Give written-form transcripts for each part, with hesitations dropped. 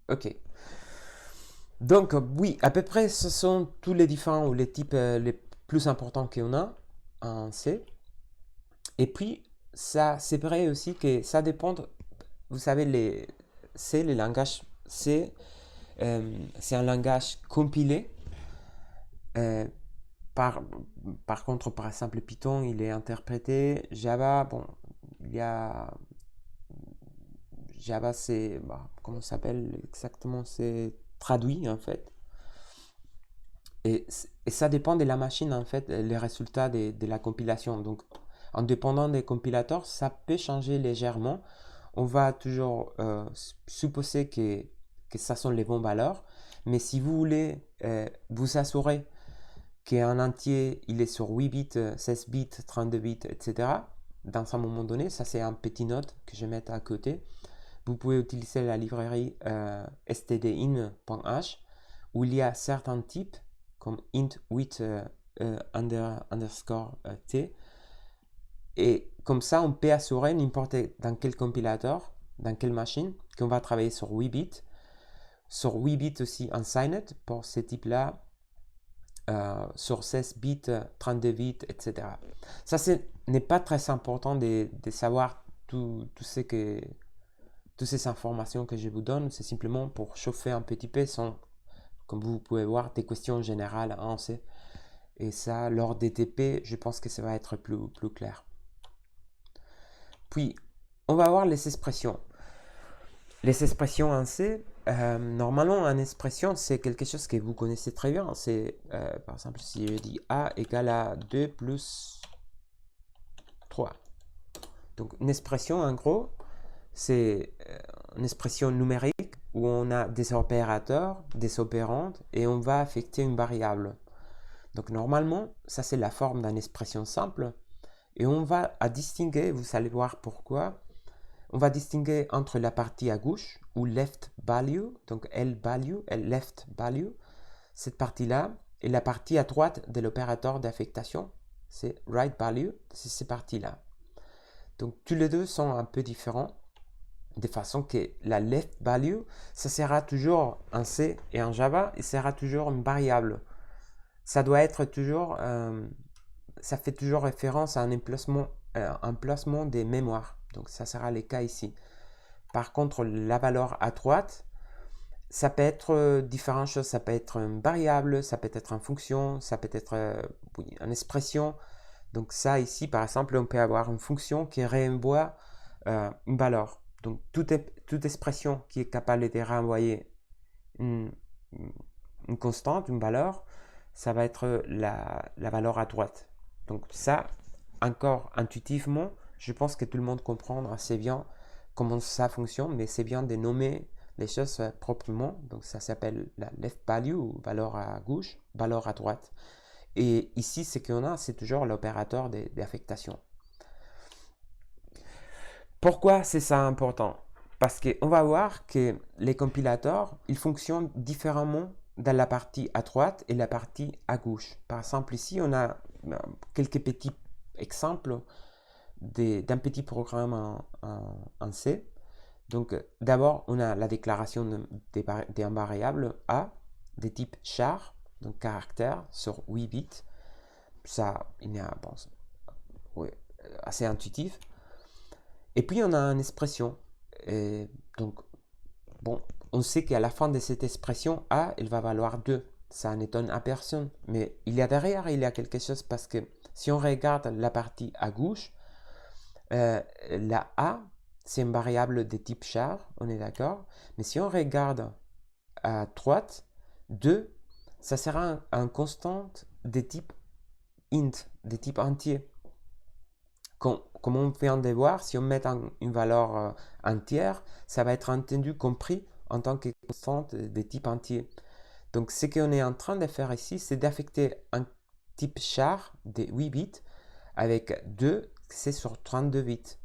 Ok. Donc, oui, à peu près, ce sont tous les différents ou les types les plus importants qu'on a en C. Et puis, ça, c'est vrai aussi que ça dépend, vous savez, les langages C, c'est un langage compilé. Euh, par, par contre, par exemple, Python, il est interprété. Java, bon, il y a Java, c'est, bah, comment ça s'appelle exactement? C'est traduit en fait. Et ça dépend de la machine en fait, les résultats de la compilation. Donc, en dépendant des compilateurs, ça peut changer légèrement. On va toujours supposer que ça sont les bonnes valeurs. Mais si vous voulez vous assurer qu'un entier il est sur 8 bits, 16 bits, 32 bits, etc., dans un moment donné, ça c'est un petit note que je vais mettre à côté. Vous pouvez utiliser la librairie stdin.h où il y a certains types comme int with underscore t, et comme ça on peut assurer n'importe dans quel compilateur, dans quelle machine, qu'on va travailler sur 8 bits, sur 8 bits aussi unsigned pour ces types là, sur 16 bits, 32 bits, etc. Ça n'est pas très important de savoir tout ce que toutes ces informations que je vous donne, c'est simplement pour chauffer un petit peu sans, comme vous pouvez voir, des questions générales à lancer. Et ça, lors des TP, je pense que ça va être plus clair. Puis, on va voir les expressions. Les expressions en C, normalement, une expression, c'est quelque chose que vous connaissez très bien. C'est, par exemple, si je dis A égale à 2 plus 3. Donc, une expression, en gros, c'est une expression numérique où on a des opérateurs, des opérandes, et on va affecter une variable. Donc normalement, ça c'est la forme d'une expression simple, et on va distinguer, vous allez voir pourquoi, on va distinguer entre la partie à gauche, ou left value, donc L value, left value, cette partie-là, et la partie à droite de l'opérateur d'affectation, c'est right value, c'est ces parties-là. Donc tous les deux sont un peu différents, de façon que la left value, ça sera toujours en C et en Java, il sera toujours une variable. Ça doit être toujours, ça fait toujours référence à un placement des mémoires. Donc ça sera le cas ici. Par contre, la valeur à droite, ça peut être différentes choses. Ça peut être une variable, ça peut être une fonction, ça peut être oui, une expression. Donc ça ici, par exemple, on peut avoir une fonction qui renvoie une valeur. Donc toute expression qui est capable de renvoyer une, une constante, une valeur, ça va être la valeur à droite. Donc ça, encore intuitivement, je pense que tout le monde comprend assez bien comment ça fonctionne, mais c'est bien de nommer les choses proprement. Donc ça s'appelle la left value, ou valeur à gauche, valeur à droite. Et ici, ce qu'on a, c'est toujours l'opérateur d'affectation. Pourquoi c'est ça important? Parce qu'on va voir que les compilateurs, ils fonctionnent différemment dans la partie à droite et la partie à gauche. Par exemple, ici, on a quelques petits exemples d'un petit programme en C. Donc, d'abord, on a la déclaration d'un variable A de type char, donc caractère sur 8 bits. Ça, il y a, bon, ouais, assez intuitif. Et puis on a une expression. Et donc, bon, on sait qu'à la fin de cette expression, A, elle va valoir 2. Ça n'étonne à personne. Mais il y a derrière, il y a quelque chose parce que si on regarde la partie à gauche, la A, c'est une variable de type char, on est d'accord. Mais si on regarde à droite, 2, ça sera un constante de type int, de type entier. Comme on vient de voir, si on met une valeur entière, ça va être entendu compris en tant que constante de type entier. Donc ce qu'on est en train de faire ici, c'est d'affecter un type char de 8 bits avec 2, c'est sur 32 bits.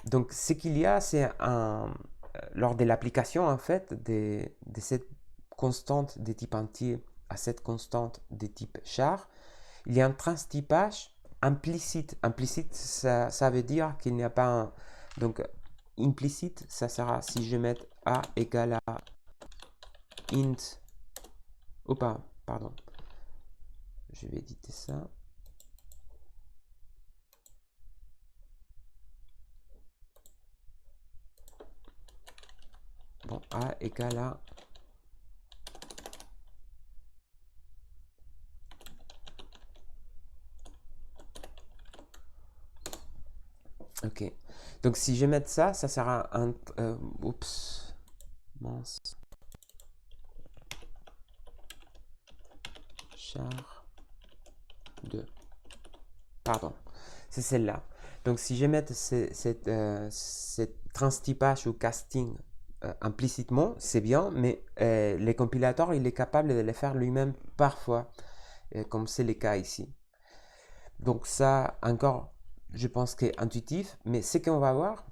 Donc ce qu'il y a, c'est lors de l'application en fait de cette constante de type entier à cette constante de type char, il y a un transtypage implicite. Implicite, ça veut dire qu'il n'y a pas un... Donc, implicite, ça sera si je mets a égale à int, oh pardon, je vais éditer ça. Bon, a égale à ok. Donc si je mets ça, ça sera un oups, mince, char 2. Pardon, c'est celle-là. Donc si je mets cette transtypage ou casting implicitement, c'est bien, mais les compilateurs, il est capable de le faire lui-même parfois, comme c'est le cas ici. Donc ça, encore, je pense que c'est intuitif, mais ce qu'on va voir,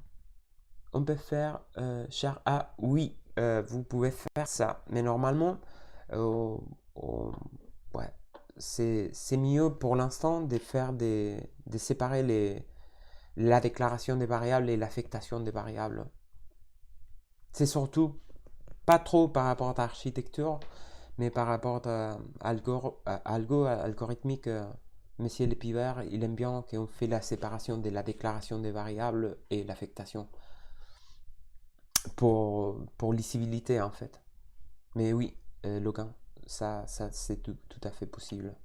on peut faire char A, oui, vous pouvez faire ça, mais normalement, ouais, c'est mieux pour l'instant de faire de séparer la déclaration des variables et l'affectation des variables. C'est surtout pas trop par rapport à l'architecture, mais par rapport à algorithmique. Monsieur Lepivert, il aime bien qu'on fait la séparation de la déclaration des variables et l'affectation pour lisibilité en fait. Mais oui, Logan, ça c'est tout à fait possible.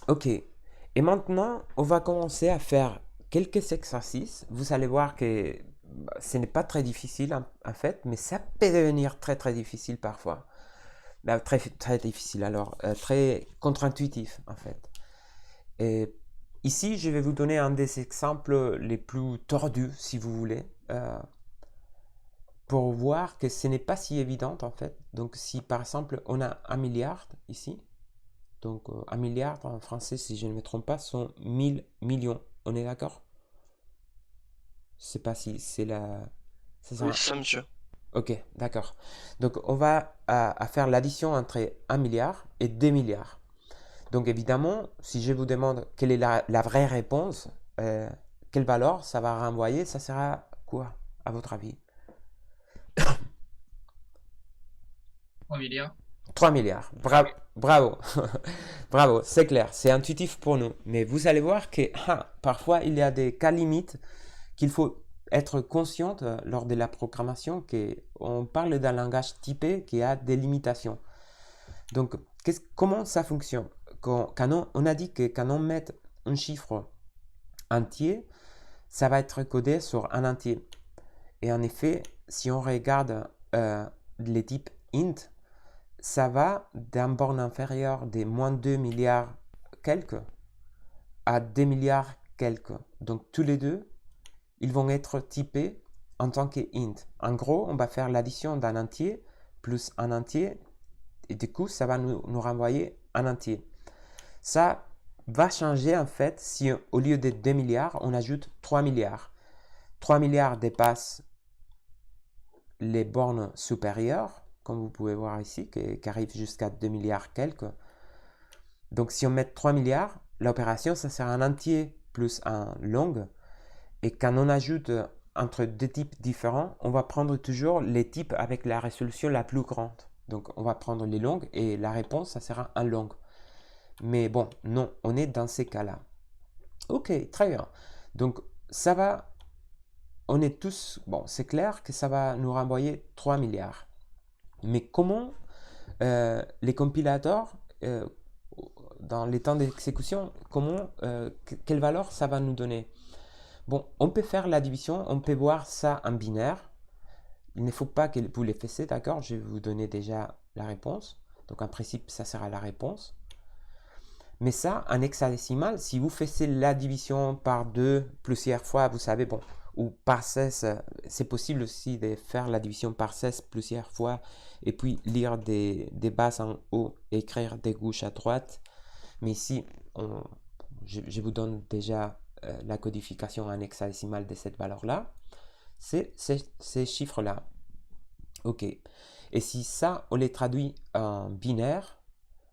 Ok, et maintenant on va commencer à faire quelques exercices. Vous allez voir que ce n'est pas très difficile en fait, mais ça peut devenir très très difficile parfois. Très, très difficile alors, très contre-intuitif en fait. Et ici, je vais vous donner un des exemples les plus tordus, si vous voulez, pour voir que ce n'est pas si évident en fait. Donc si par exemple on a 1 milliard ici, donc 1 milliard en français, si je ne me trompe pas, sont 1000 millions. On est d'accord? Je sais pas si c'est la... Oui, c'est ça, monsieur. Ok, d'accord. Donc on va à faire l'addition entre 1 milliard et 2 milliards. Donc évidemment, si je vous demande quelle est la vraie réponse, quelle valeur ça va renvoyer, ça sera quoi, à votre avis? 3 milliards. 3 milliards. Bravo. Bravo, c'est clair, c'est intuitif pour nous. Mais vous allez voir que parfois, il y a des cas limites qu'il faut être conscient lors de la programmation, qu'on parle d'un langage typé qui a des limitations. Donc, comment ça fonctionne? Quand on a dit que quand on met un chiffre entier, ça va être codé sur un entier. Et en effet, si on regarde les types int, ça va d'un borne inférieure des moins 2 milliards quelques à 2 milliards quelques. Donc tous les deux, ils vont être typés en tant que int. En gros, on va faire l'addition d'un entier plus un entier et du coup, ça va nous renvoyer un entier. Ça va changer en fait si au lieu de 2 milliards, on ajoute 3 milliards. 3 milliards dépassent les bornes supérieures, comme vous pouvez voir ici, qui arrivent jusqu'à 2 milliards quelques. Donc si on met 3 milliards, l'opération, ça sera un entier plus un long. Et quand on ajoute entre deux types différents, on va prendre toujours les types avec la résolution la plus grande. Donc on va prendre les longues et la réponse, ça sera un long. Mais bon, non, on est dans ces cas-là. Ok, très bien. Donc ça va, on est tous, bon, c'est clair que ça va nous renvoyer 3 milliards. Mais comment les compilateurs, dans les temps d'exécution, quelle valeur ça va nous donner? Bon, on peut faire la division, on peut voir ça en binaire. Il ne faut pas que vous les fassiez, d'accord? Je vais vous donner déjà la réponse. Donc en principe, ça sera la réponse. Mais ça, en hexadécimal, si vous faites la division par 2 plusieurs fois, vous savez, bon, ou par 16, c'est possible aussi de faire la division par 16 plusieurs fois et puis lire des bases en haut et écrire des gauches à droite. Mais ici, je vous donne déjà la codification en hexadécimal de cette valeur-là. C'est ces chiffres-là. Ok. Et si ça, on les traduit en binaire,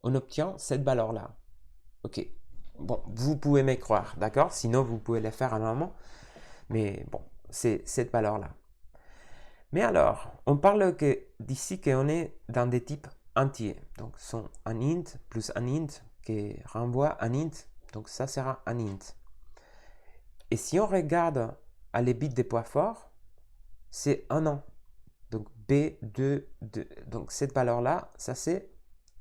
on obtient cette valeur-là. Ok. Bon, vous pouvez me croire, d'accord? Sinon, vous pouvez le faire en allemand. Mais bon, c'est cette valeur-là. Mais alors, on parle d'ici qu'on est dans des types entiers. Donc, sont un int plus un int qui renvoie un int. Donc, ça sera un int. Et si on regarde à les bits des poids forts, c'est un an. Donc, B2, 2. Donc, cette valeur-là, ça c'est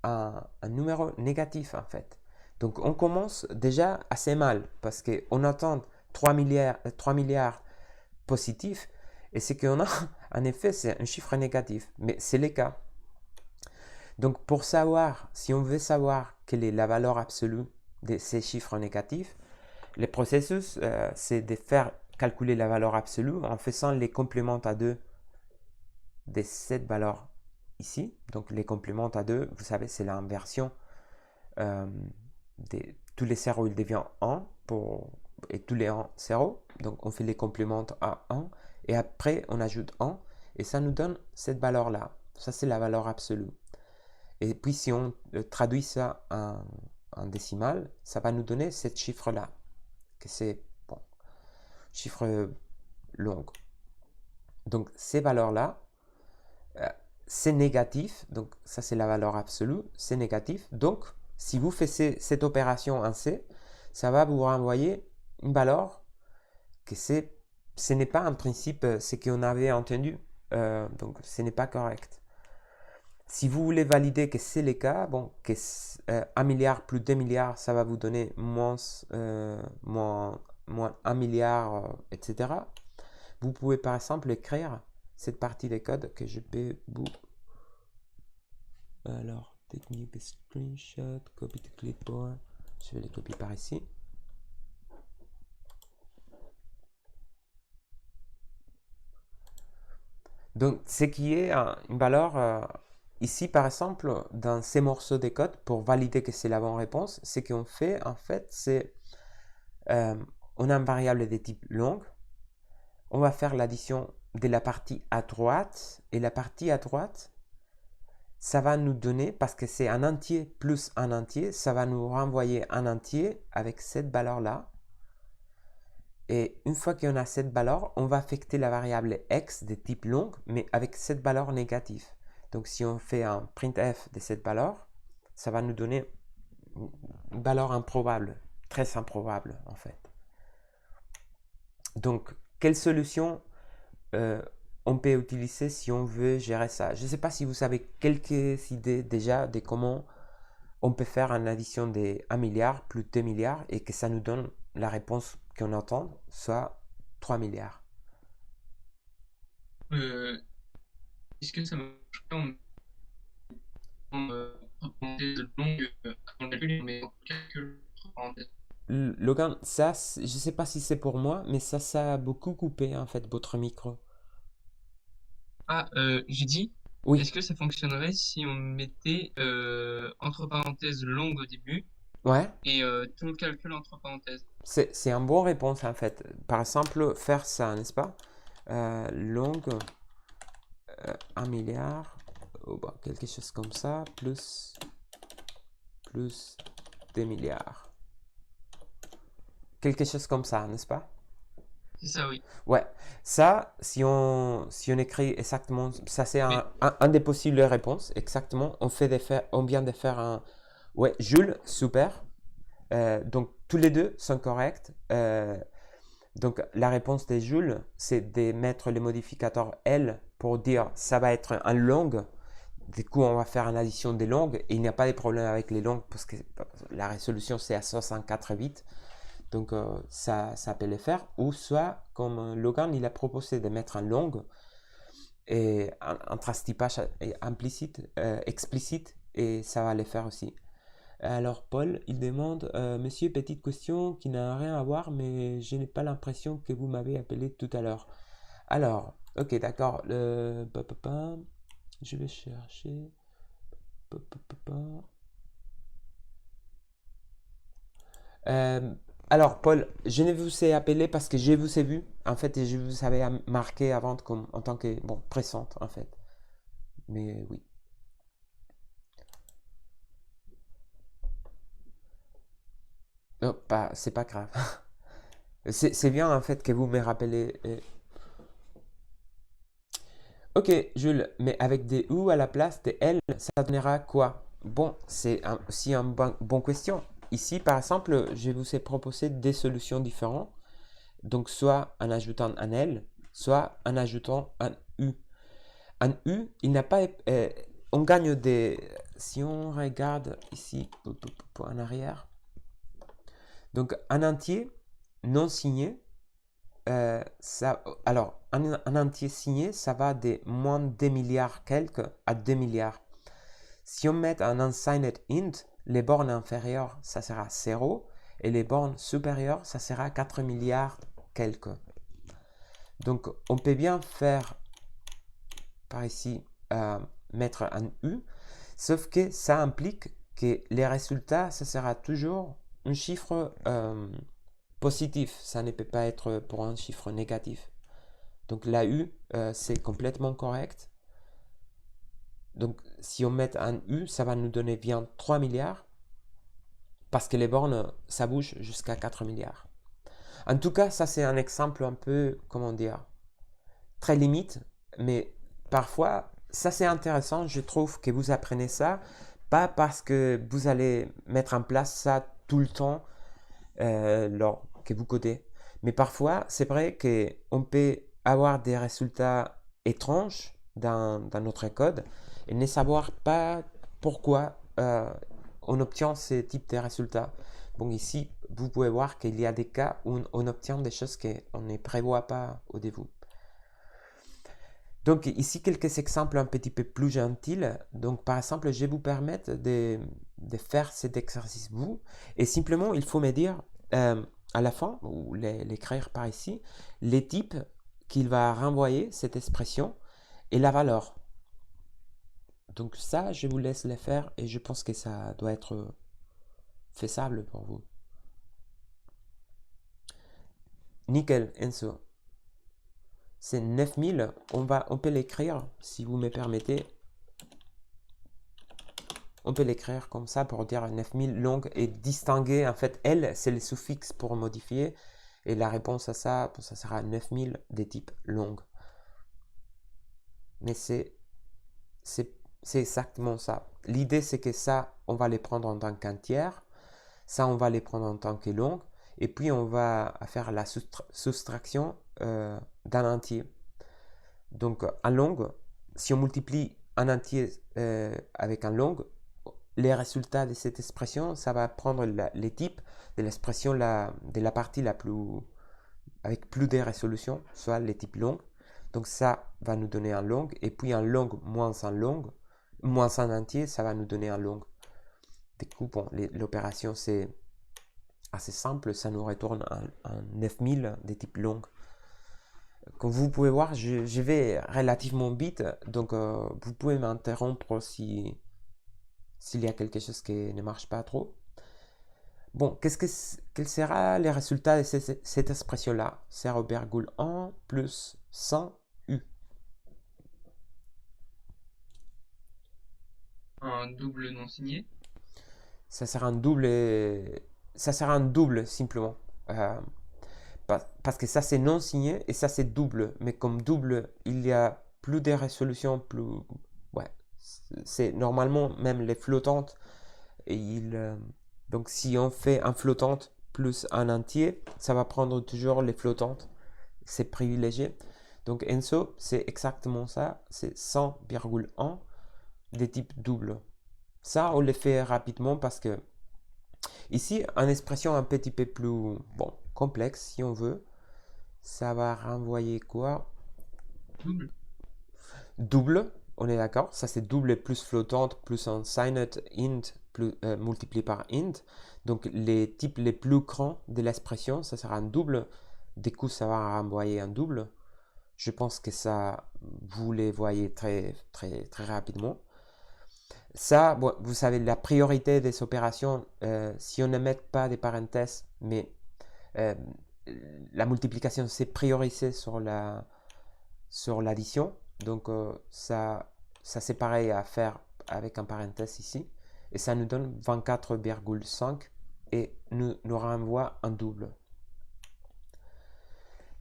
un numéro négatif en fait. Donc, on commence déjà assez mal parce qu'on attend 3 milliards positifs et ce qu'on a, en effet, c'est un chiffre négatif. Mais c'est le cas. Donc, pour savoir, si on veut savoir quelle est la valeur absolue de ces chiffres négatifs, le processus, c'est de faire calculer la valeur absolue en faisant les compléments à 2 de cette valeur ici. Donc, les compléments à 2, vous savez, c'est l'inversion. Tous les 0, ils deviennent 1 et tous les 1, 0. Donc, on fait les compléments à 1 et après, on ajoute 1 et ça nous donne cette valeur-là. Ça, c'est la valeur absolue. Et puis, si on traduit ça en décimal, ça va nous donner ce chiffre-là, que c'est, bon, chiffre long. Donc, ces valeurs-là, c'est négatif. Donc, ça, c'est la valeur absolue. C'est négatif. Donc, si vous faites cette opération en C, ça va vous renvoyer une valeur que ce n'est pas en principe ce qu'on avait entendu. Donc, ce n'est pas correct. Si vous voulez valider que c'est le cas, bon, que 1 milliard plus 2 milliards, ça va vous donner moins 1 milliard, etc. Vous pouvez par exemple écrire cette partie des codes que je peux vous... Alors, technique screenshot, copy to clipboard. Je vais les copier par ici. Donc, ce qui est une valeur... ici, par exemple, dans ces morceaux de code, pour valider que c'est la bonne réponse, ce qu'on fait, en fait, c'est... on a une variable de type long. On va faire l'addition de la partie à droite. Et la partie à droite, ça va nous donner, parce que c'est un entier plus un entier, ça va nous renvoyer un entier avec cette valeur-là. Et une fois qu'on a cette valeur, on va affecter la variable x de type long, mais avec cette valeur négative. Donc, si on fait un printf de cette valeur, ça va nous donner une valeur improbable, très improbable en fait. Donc, quelle solution on peut utiliser si on veut gérer ça? Je ne sais pas si vous avez quelques idées déjà de comment on peut faire une addition de 1 milliard plus 2 milliards et que ça nous donne la réponse qu'on attend, soit 3 milliards. Est-ce que ça marche en parenthèse longue avant le calcul, mais en calcul entre parenthèses? Logan, ça, je ne sais pas si c'est pour moi, mais ça a beaucoup coupé en fait votre micro. Ah, j'ai dit, Oui, est-ce que ça fonctionnerait si on mettait entre parenthèses longue au début ouais, et tout le calcul entre parenthèses? c'est une bonne réponse en fait. Par exemple, faire ça, n'est-ce pas? Longue 1 milliard, bah, quelque chose comme ça, plus 2 milliards. Quelque chose comme ça, n'est-ce pas? C'est ça, oui. Ouais, ça, si on écrit exactement, ça c'est un des possibles réponses, exactement. On vient de faire un, ouais, Jules, super. Donc, tous les deux sont corrects. Donc, la réponse de Jules, c'est de mettre le modificateur L pour dire ça va être un long. Du coup, on va faire une addition des longues et il n'y a pas de problème avec les longues parce que la résolution c'est à 64 bits. Donc, ça peut le faire. Ou soit, comme Logan, il a proposé de mettre un long et un trace-typage implicite, explicite et ça va le faire aussi. Alors, Paul, il demande Monsieur, petite question qui n'a rien à voir, mais je n'ai pas l'impression que vous m'avez appelé tout à l'heure. Alors, ok, d'accord. Je vais chercher. Alors, Paul, je ne vous ai appelé parce que je vous ai vu, en fait, et je vous avais marqué avant comme, en tant que, bon, pressante, en fait. Mais oui. Non, c'est pas grave. C'est bien, en fait, que vous me rappelez. Ok, Jules, mais avec des U à la place des L, ça donnera quoi? Bon, c'est aussi une bonne question. Ici, par exemple, je vous ai proposé des solutions différentes. Donc, soit en ajoutant un L, soit en ajoutant un U. Un U, il n'a pas... on gagne des... Si on regarde ici, en arrière. Donc, un entier non signé, alors, un entier signé, ça va de moins 2 milliards quelques à 2 milliards. Si on met un unsigned int, les bornes inférieures, ça sera 0, et les bornes supérieures, ça sera 4 milliards quelques. Donc, on peut bien faire, par ici, mettre un U, sauf que ça implique que les résultats, ça sera toujours un chiffre positif. Ça ne peut pas être pour un chiffre négatif. Donc la U, c'est complètement correct. Donc si on met un U, ça va nous donner bien 3 milliards. Parce que les bornes, ça bouge jusqu'à 4 milliards. En tout cas, ça c'est un exemple un peu, comment dire, très limite. Mais parfois, ça c'est intéressant. Je trouve que vous apprenez ça. Pas parce que vous allez mettre en place ça tout le temps lors que vous codez. Mais parfois, c'est vrai qu'on peut avoir des résultats étranges dans notre code et ne savoir pas pourquoi on obtient ce type de résultats. Bon, ici, vous pouvez voir qu'il y a des cas où on obtient des choses qu'on ne prévoit pas au début. Donc ici, quelques exemples un petit peu plus gentils. Donc par exemple, je vais vous permettre de faire cet exercice vous. Et simplement, il faut me dire à la fin, ou l'écrire par ici, les types qu'il va renvoyer, cette expression, et la valeur. Donc ça, je vous laisse le faire et je pense que ça doit être faisable pour vous. Nickel, Enzo. C'est 9000. On peut l'écrire, si vous me permettez. On peut l'écrire comme ça pour dire 9000 longues et distinguer. En fait, L, c'est le suffixe pour modifier. Et la réponse à ça, ça sera 9000 des types longues. Mais c'est exactement ça. L'idée, c'est que ça, on va les prendre en tant qu'entier. Ça, on va les prendre en tant que longue. Et puis, on va faire la soustraction d'un entier. Donc, un long, si on multiplie un entier avec un long, les résultats de cette expression, ça va prendre les types de l'expression de la partie la plus avec plus de résolution, soit les types longs. Donc ça va nous donner un long, et puis un long moins un entier, ça va nous donner un long. Du coup, bon, l'opération c'est assez simple, ça nous retourne un 9000 des types longs. Comme vous pouvez voir, je vais relativement vite, donc vous pouvez m'interrompre s'il y a quelque chose qui ne marche pas trop. Bon, quel sera le résultat de cette expression-là? 0,1 plus 100 U. Un double non signé. Ça sera un double simplement. Parce que ça c'est non signé et ça c'est double. Mais comme double, il y a plus de résolutions, plus... Ouais, c'est normalement même les flottantes. Donc si on fait un flottante plus un entier, ça va prendre toujours les flottantes. C'est privilégié. Donc Enso, c'est exactement ça. C'est 100,1 des types doubles. Ça, on le fait rapidement parce que ici, une expression un petit peu plus complexe, si on veut, ça va renvoyer quoi? Double. Double, on est d'accord. Ça, c'est double plus flottante plus un signed int multiplié par int. Donc, les types les plus grands de l'expression, ça sera un double. Du coup, ça va renvoyer un double. Je pense que ça, vous les voyez très, très, très rapidement. Ça, bon, vous savez, la priorité des opérations, si on ne met pas des parenthèses, mais la multiplication, c'est priorisé sur l'addition. Donc, ça c'est pareil à faire avec un parenthèse ici. Et ça nous donne 24,5 et nous renvoie un double.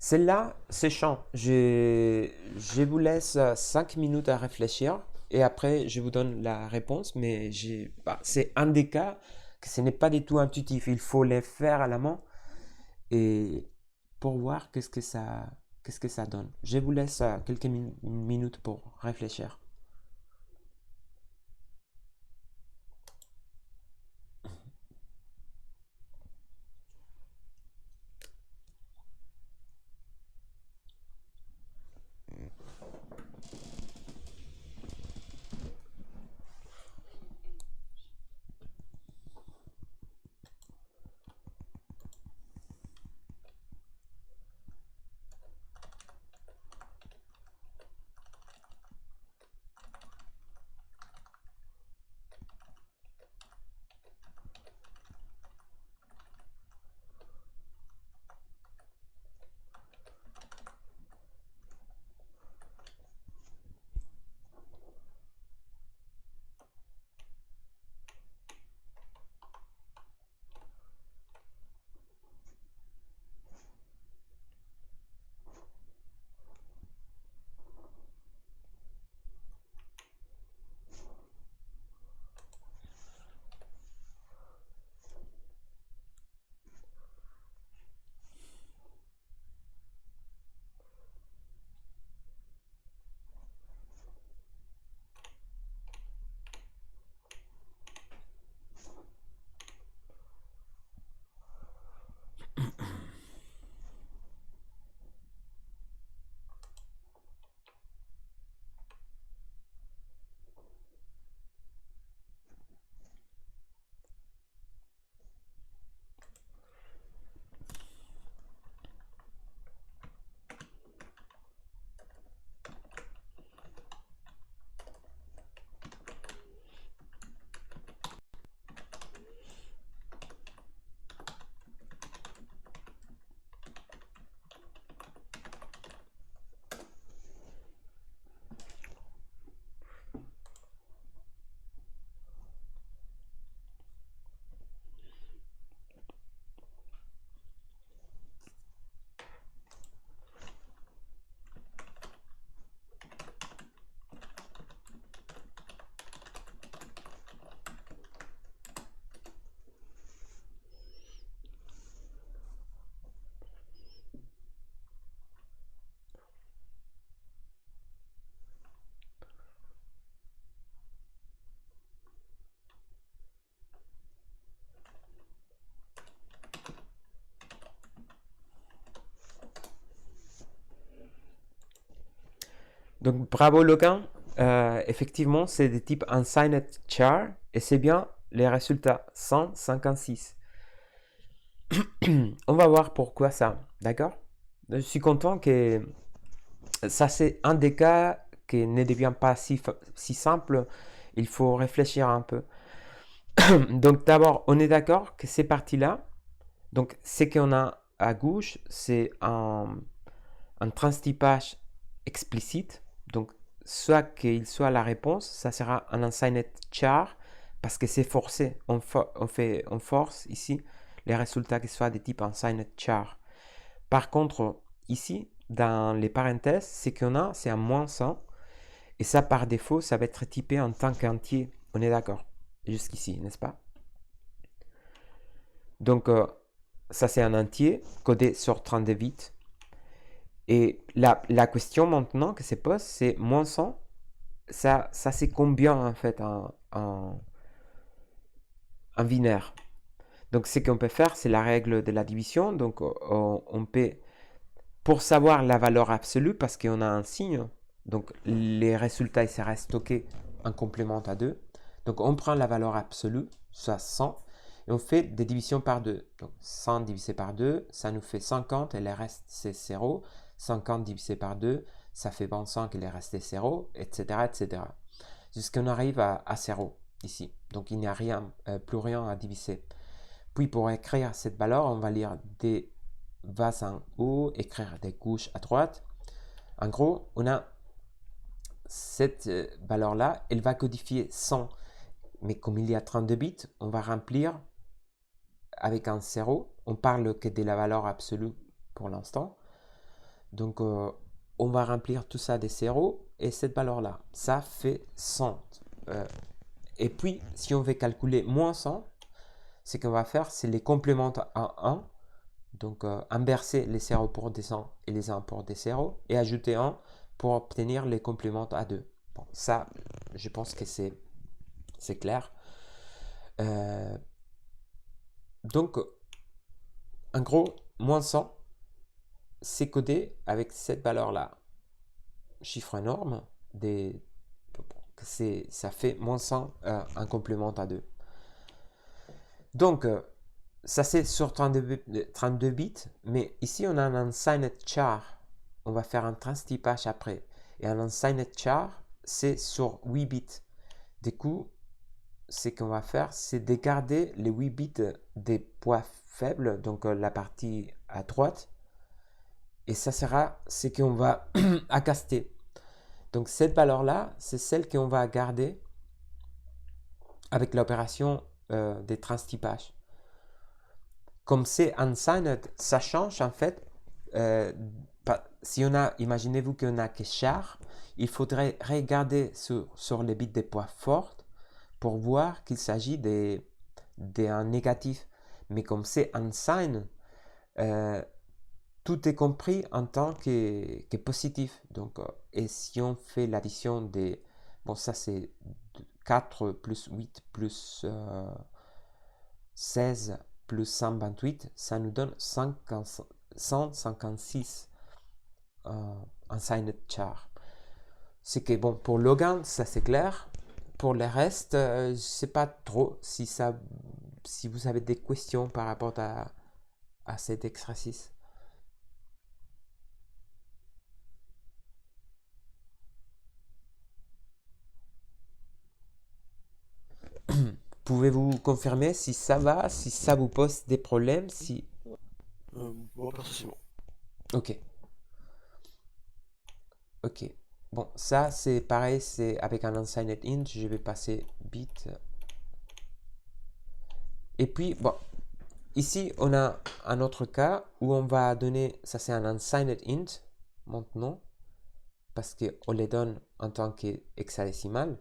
Celle-là, c'est chiant. Je vous laisse 5 minutes à réfléchir et après, je vous donne la réponse. Mais c'est un des cas que ce n'est pas du tout intuitif. Il faut les faire à la main et pour voir qu'est-ce que ça donne. Je vous laisse quelques minutes pour réfléchir. Donc, bravo Logan. Effectivement, c'est des types unsigned char et c'est bien les résultats 156. On va voir pourquoi ça, d'accord? Je suis content que ça, c'est un des cas qui ne devient pas si simple. Il faut réfléchir un peu. Donc, d'abord, on est d'accord que ces parties-là, donc ce qu'on a à gauche, c'est un transtypage explicite. Donc, soit qu'il soit la réponse, ça sera un unsigned char parce que c'est forcé. On force ici les résultats qui soient des types unsigned char. Par contre, ici, dans les parenthèses, ce qu'on a, c'est un moins 100. Et ça, par défaut, ça va être typé en tant qu'entier. On est d'accord? Jusqu'ici, n'est-ce pas? Donc, ça, c'est un entier codé sur 32 bits. Et la question maintenant que se pose, c'est moins 100. Ça c'est combien en fait en binaire? Donc, ce qu'on peut faire, c'est la règle de la division. Donc, on peut, pour savoir la valeur absolue, parce qu'on a un signe, donc les résultats ils seraient stockés en complément à 2. Donc, on prend la valeur absolue, soit 100, et on fait des divisions par 2. Donc, 100 divisé par 2, ça nous fait 50 et le reste c'est 0. 50 divisé par 2, ça fait 25 et le reste est 0, etc. etc. Jusqu'on arrive à 0 ici. Donc, il n'y a plus rien à diviser. Puis, pour écrire cette valeur, on va lire des bas en haut, écrire des gauches à droite. En gros, on a cette valeur-là, elle va codifier 100. Mais comme il y a 32 bits, on va remplir avec un 0. On parle que de la valeur absolue pour l'instant. Donc, on va remplir tout ça des zéros et cette valeur-là, ça fait 100. Et puis, si on veut calculer moins 100, ce qu'on va faire, c'est les complémenter à 1. Donc, inverser les 0 pour des 100 et les 1 pour des 0 et ajouter 1 pour obtenir les compléments à 2. Bon, ça, je pense que c'est clair. Donc, en gros, moins 100, c'est codé avec cette valeur-là. Chiffre énorme, ça fait moins 100 un complément à 2. Donc, ça c'est sur 32 bits, mais ici on a un unsigned char. On va faire un transtypage après. Et un unsigned char, c'est sur 8 bits. Du coup, ce qu'on va faire, c'est de garder les 8 bits des poids faibles, donc la partie à droite. Et ça sera ce qu'on va accaster. Donc cette valeur-là, c'est celle qu'on va garder avec l'opération des transtypages. Comme c'est unsigned, ça change en fait. Si on a, imaginez-vous qu'on a que char, il faudrait regarder sur les bits des poids fortes pour voir qu'il s'agit d'un négatif. Mais comme c'est unsigned, tout est compris en tant que positif. Donc, et si on fait l'addition des... Bon, ça c'est 4 plus 8 plus 16 plus 128, ça nous donne 156 unsigned char. C'est que bon, pour Logan, ça c'est clair. Pour le reste, je ne sais pas trop si vous avez des questions par rapport à cet exercice. Pouvez-vous confirmer si ça va, si ça vous pose des problèmes, si... Moi, perso, c'est bon. Ok. Ok. Bon, ça c'est pareil, c'est avec un unsigned int, je vais passer bit. Et puis, bon, ici on a un autre cas où on va donner, ça c'est un unsigned int maintenant, parce qu'on les donne en tant qu'hexadécimal.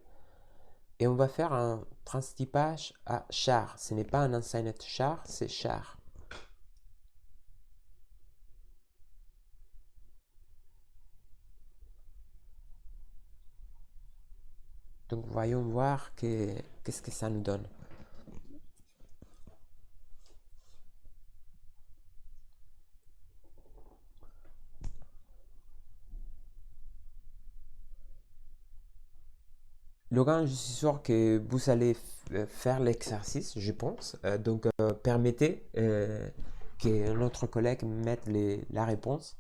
Et on va faire un transtypage à char. Ce n'est pas un unsigned char, c'est char. Donc voyons voir qu'est-ce que ça nous donne. Logan, je suis sûr que vous allez faire l'exercice, je pense. Donc permettez que notre collègue mette la réponse.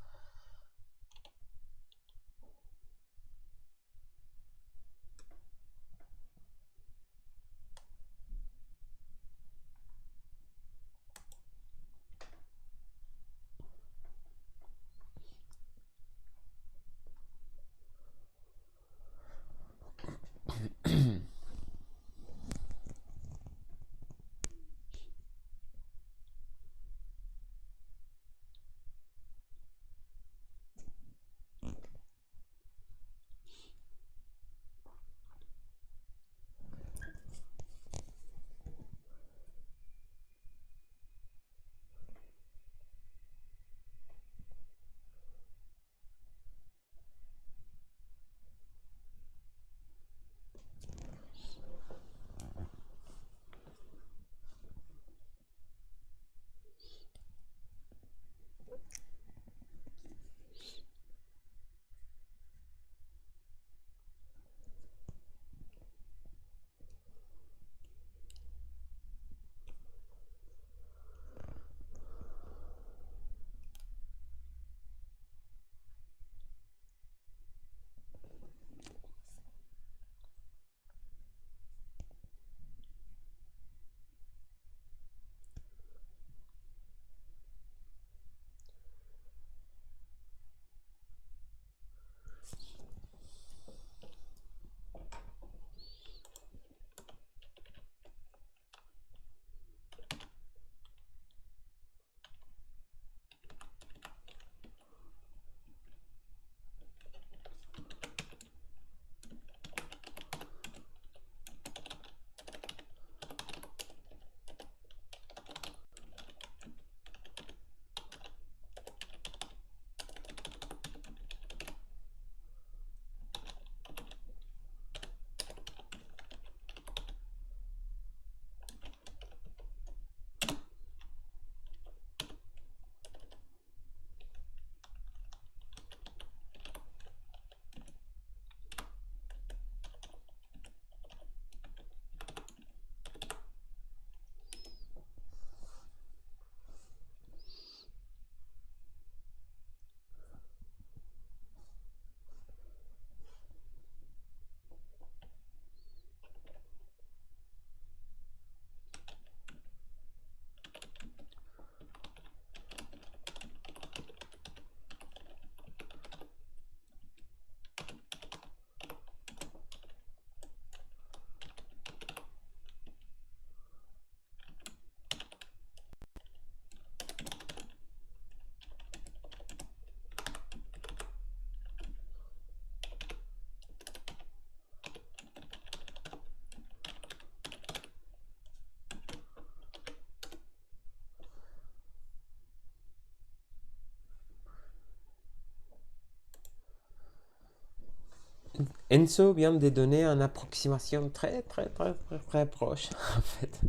Enzo vient de donner une approximation très proche, en fait.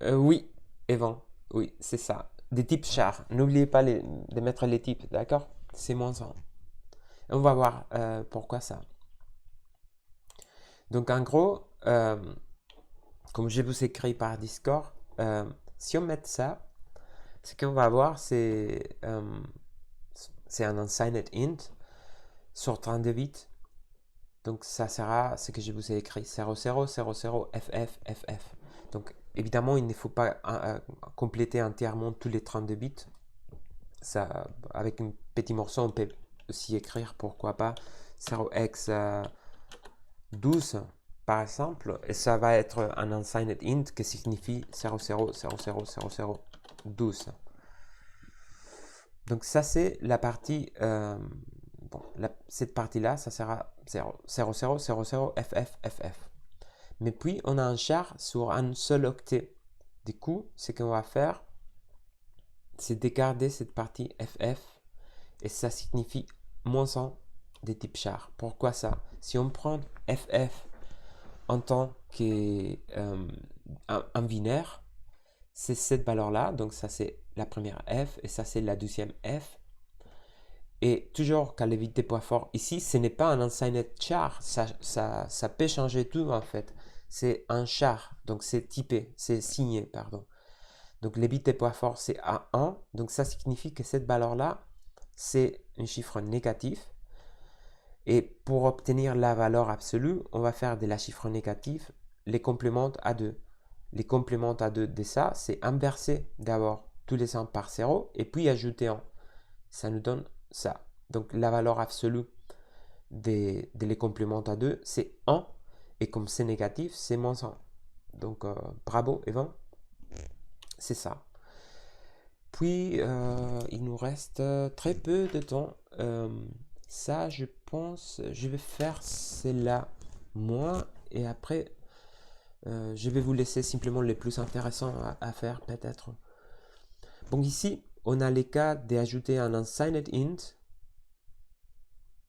Oui, Evan, oui, c'est ça. Des types chars. N'oubliez pas de mettre les types, d'accord? C'est moins 1. On va voir pourquoi ça. Donc en gros, comme je vous écris par Discord, si on met ça, ce qu'on va avoir, c'est un unsigned int sur 32 bits. Donc ça sera ce que je vous ai écrit, 0000FF. Donc évidemment, il ne faut pas compléter entièrement tous les 32 bits. Ça, avec un petit morceau, on peut aussi écrire, pourquoi pas, 0x12 par exemple, et ça va être un unsigned int qui signifie 00000012. Donc ça c'est la partie, cette partie-là, ça sera 0000FFFF. Mais puis on a un char sur un seul octet. Du coup, ce qu'on va faire, c'est de garder cette partie FF et ça signifie moins 1 des types char. Pourquoi ça? Si on prend FF en tant qu'un binaire, c'est cette valeur-là. Donc ça c'est la première F et ça c'est la deuxième F. Et toujours quand le bit des poids forts ici, ce n'est pas un unsigned char. Ça peut changer tout en fait. C'est un char, donc c'est typé, c'est signé, pardon. Donc les bits des poids forts c'est à 1. Donc ça signifie que cette valeur-là, c'est un chiffre négatif. Et pour obtenir la valeur absolue, on va faire de la chiffre négative les compléments à 2. Les compléments à 2 de ça, c'est inverser d'abord tous les 100 par 0 et puis ajouter 1. Ça nous donne ça. Donc la valeur absolue de les compléments à 2, c'est 1. Et comme c'est négatif, c'est moins 1. Donc bravo, Evan. C'est ça. Puis il nous reste très peu de temps. Ça, je pense, je vais faire cela moi et après, je vais vous laisser simplement les plus intéressants à faire peut-être. Bon, ici, on a les cas d'ajouter un unsigned int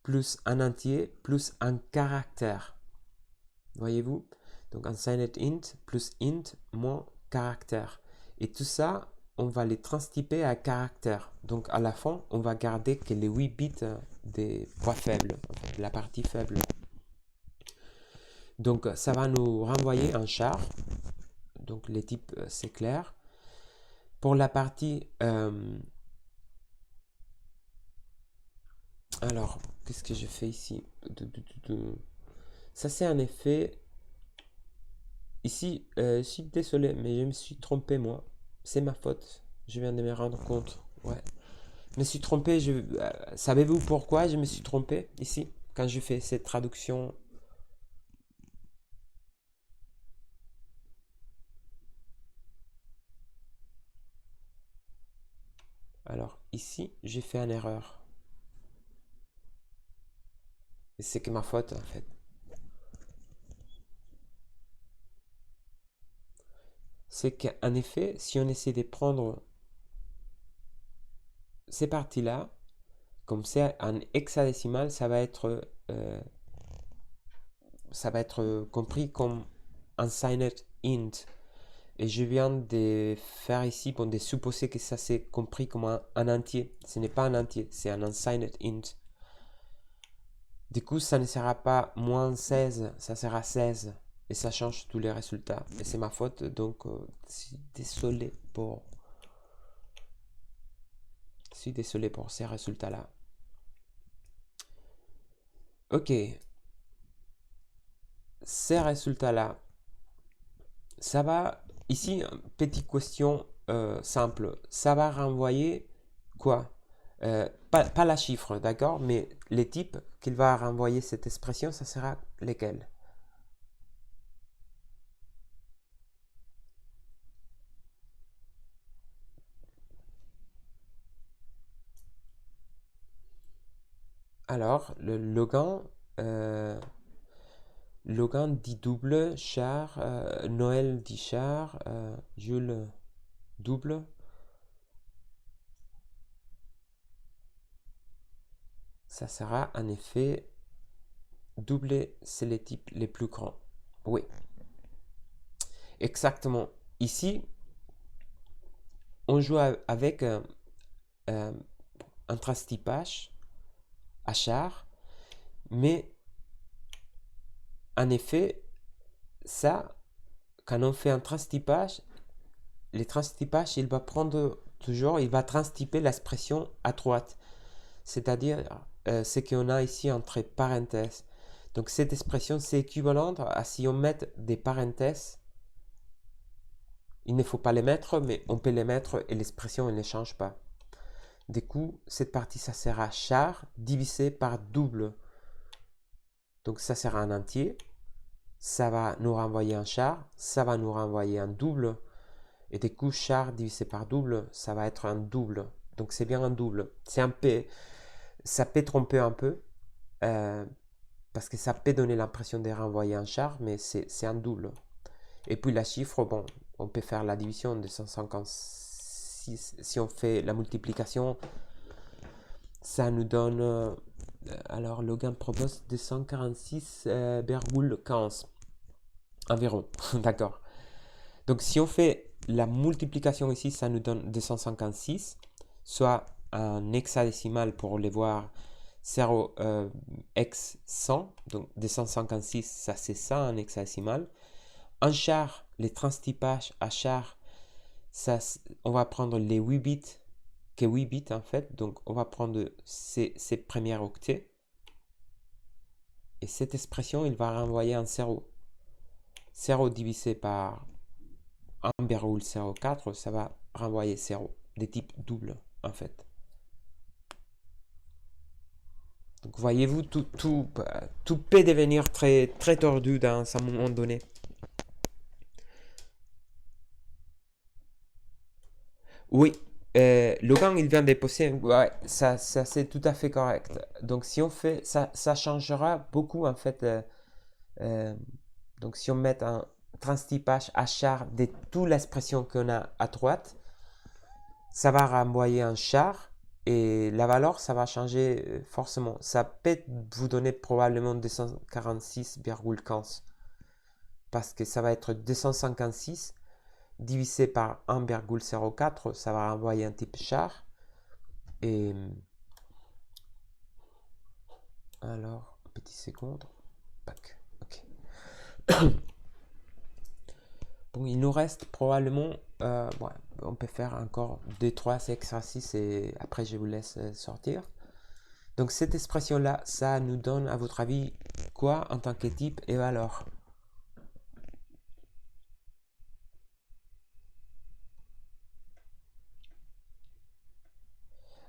plus un entier plus un caractère. Voyez-vous? Donc unsigned int plus int moins caractère. Et tout ça, on va les transtyper à caractère. Donc à la fin, on va garder que les 8 bits des poids faibles, la partie faible. Donc ça va nous renvoyer un char. Donc les types, c'est clair. Pour la partie... alors, qu'est-ce que je fais ici? Ça c'est un effet... Ici, je suis désolé, mais je me suis trompé moi. C'est ma faute. Je viens de me rendre compte. Ouais. Je me suis trompé. Savez-vous pourquoi je me suis trompé ici quand je fais cette traduction? Alors ici, j'ai fait une erreur. Et c'est que ma faute en fait. C'est qu'en effet, si on essaie de prendre ces parties-là, comme c'est un hexadécimal, ça va être compris comme unsigned int. Et je viens de faire ici pour de supposer que ça c'est compris comme un entier. Ce n'est pas un entier, c'est un unsigned int. Du coup, ça ne sera pas moins 16, ça sera 16. Et ça change tous les résultats. Et c'est ma faute, donc je suis désolé pour ces résultats-là. Ok. Ces résultats-là, ça va... Ici, petite question simple. Ça va renvoyer quoi? Pas la chiffre, d'accord? Mais les types qu'il va renvoyer cette expression, ça sera lesquels? Alors, le Logan dit double, char, Noël dit char, Jules double. ça sera en effet doubler, c'est les types les plus grands. Oui, exactement. Ici, on joue avec un transtypage à char, mais en effet, ça, quand on fait un transtypage, les transtypages, il va prendre toujours, il va transtyper l'expression à droite. C'est-à-dire ce qu'on a ici entre parenthèses. Donc cette expression, c'est équivalent à si on met des parenthèses. Il ne faut pas les mettre, mais on peut les mettre et l'expression ne change pas. Du coup, cette partie, ça sera char divisé par double. Donc ça sera un entier. Ça va nous renvoyer un char. Ça va nous renvoyer un double. Et du coup, char divisé par double, ça va être un double. Donc c'est bien un double. C'est un P. Ça peut tromper un peu. Parce que ça peut donner l'impression de renvoyer un char, mais c'est un double. Et puis la chiffre, bon, on peut faire la division de 156. Si on fait la multiplication, ça nous donne... alors, Logan propose 246,15 environ. D'accord. Donc, si on fait la multiplication ici, ça nous donne 256, soit un hexadécimal pour les voir 0 x 100. Donc, 256, ça c'est ça, un hexadécimal. En char, les transtypages à char, ça, on va prendre les 8 bits, que 8 bits en fait. Donc, on va prendre ces premiers octets. Et cette expression, il va renvoyer un 0. 0 divisé par 1,04, ça va renvoyer 0, des types doubles en fait. Donc voyez-vous, tout peut devenir très, très tordu dans un moment donné. Oui, Logan, il vient de poser, ouais, ça c'est tout à fait correct. Donc si on fait, ça changera beaucoup en fait. Donc si on met un transtypage à char de toute l'expression qu'on a à droite, ça va renvoyer un char et la valeur, ça va changer forcément. Ça peut vous donner probablement 246,15 parce que ça va être 256 divisé par 1,04, ça va renvoyer un type char. Et alors, petit seconde. Pac. Ok. Bon, il nous reste probablement, ouais, on peut faire encore 2-3 exercices et après je vous laisse sortir. Donc cette expression-là, ça nous donne, à votre avis, quoi en tant que type et valeur?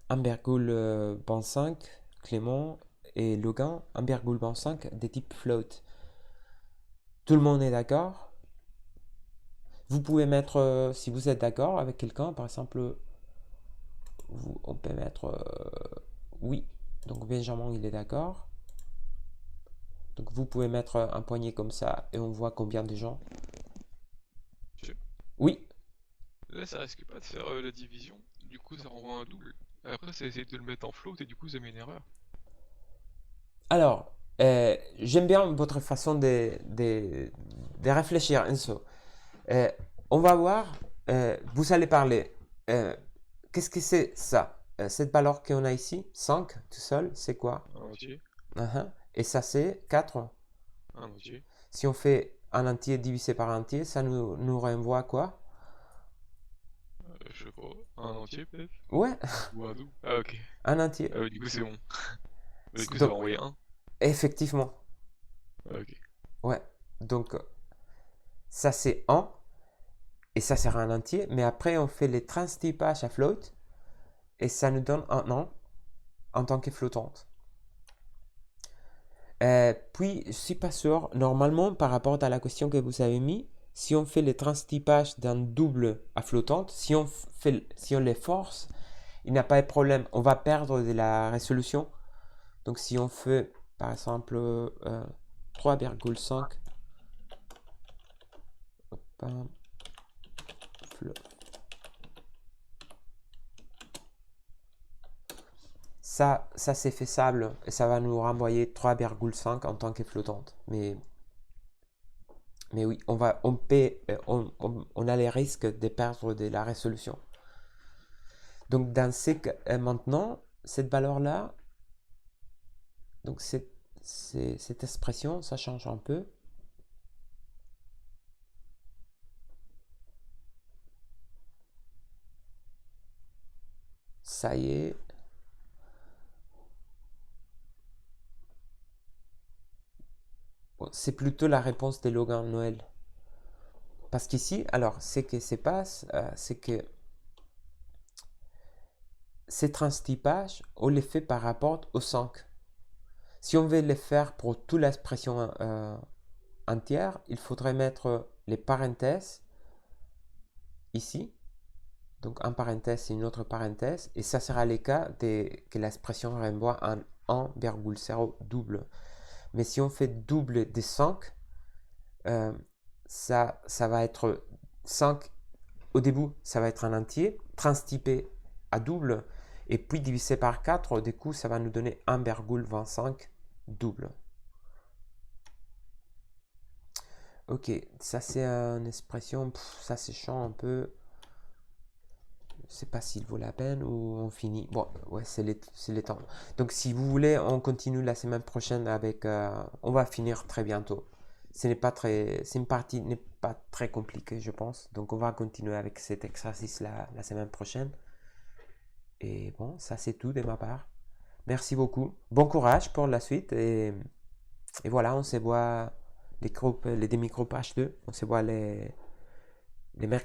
Bon 5, Clément et Logan, 1,5 des types float. Tout le monde est d'accord? Vous pouvez mettre, si vous êtes d'accord avec quelqu'un, par exemple, on peut mettre oui. Donc Benjamin, il est d'accord. Donc vous pouvez mettre un poignet comme ça et on voit combien de gens. Oui. Là, ça risque pas de faire la division. Du coup, ça renvoie un double. Après, ça essaie de le mettre en float et du coup, ça met une erreur. Alors, j'aime bien votre façon de réfléchir, Enzo. On va voir, vous allez parler. Qu'est-ce que c'est ça? Cette valeur qu'on a ici, 5 tout seul, c'est quoi? Un entier. Et ça, c'est 4. Un entier. Si on fait un entier divisé par un entier, ça nous renvoie quoi? Je sais pas. Un entier, peut-être? Ouais, Ou un double? Ah, ok. un entier. Du coup, c'est bon. Du coup, ça Donc, va envoyer un. effectivement. Ah, ok. Ouais. Donc, ça, c'est 1. Et ça sera un entier. Mais après, on fait les transtypages à float. Et ça nous donne un an en tant que flottante. Puis, je suis pas sûr. Normalement, par rapport à la question que vous avez mis, si on fait les transtypages d'un double à flottante, si on les force, il n'y a pas de problème. On va perdre de la résolution. Donc, si on fait, par exemple, 3,5, ça c'est faisable et ça va nous renvoyer 3,5 en tant que flottante. Mais oui, on a les risques de perdre de la résolution. Donc dans maintenant, cette valeur-là, donc cette expression, ça change un peu. Ça y est. Bon, c'est plutôt la réponse des Logan Noël. Parce qu'ici, alors, ce qui se passe, c'est que ces transtypages, on les fait par rapport au 5. Si on veut les faire pour toute l'expression entière, il faudrait mettre les parenthèses ici. Donc, en parenthèse et une autre parenthèse. Et ça sera le cas que l'expression renvoie en 1,0 double. Mais si on fait double des 5, ça va être 5 au début, ça va être un entier, transtypé à double, et puis divisé par 4, du coup, ça va nous donner 1,25 double. Ok, ça c'est une expression, ça c'est chiant un peu. Je sais pas s'il vaut la peine ou on finit. Bon, ouais, c'est les temps. Donc si vous voulez, on continue la semaine prochaine avec... on va finir très bientôt. C'est une partie n'est pas très compliquée, je pense. Donc on va continuer avec cet exercice-là la semaine prochaine. Et bon, ça c'est tout de ma part. Merci beaucoup. Bon courage pour la suite. Et voilà, on se voit les demi-groupes H2. On se voit les mercredis.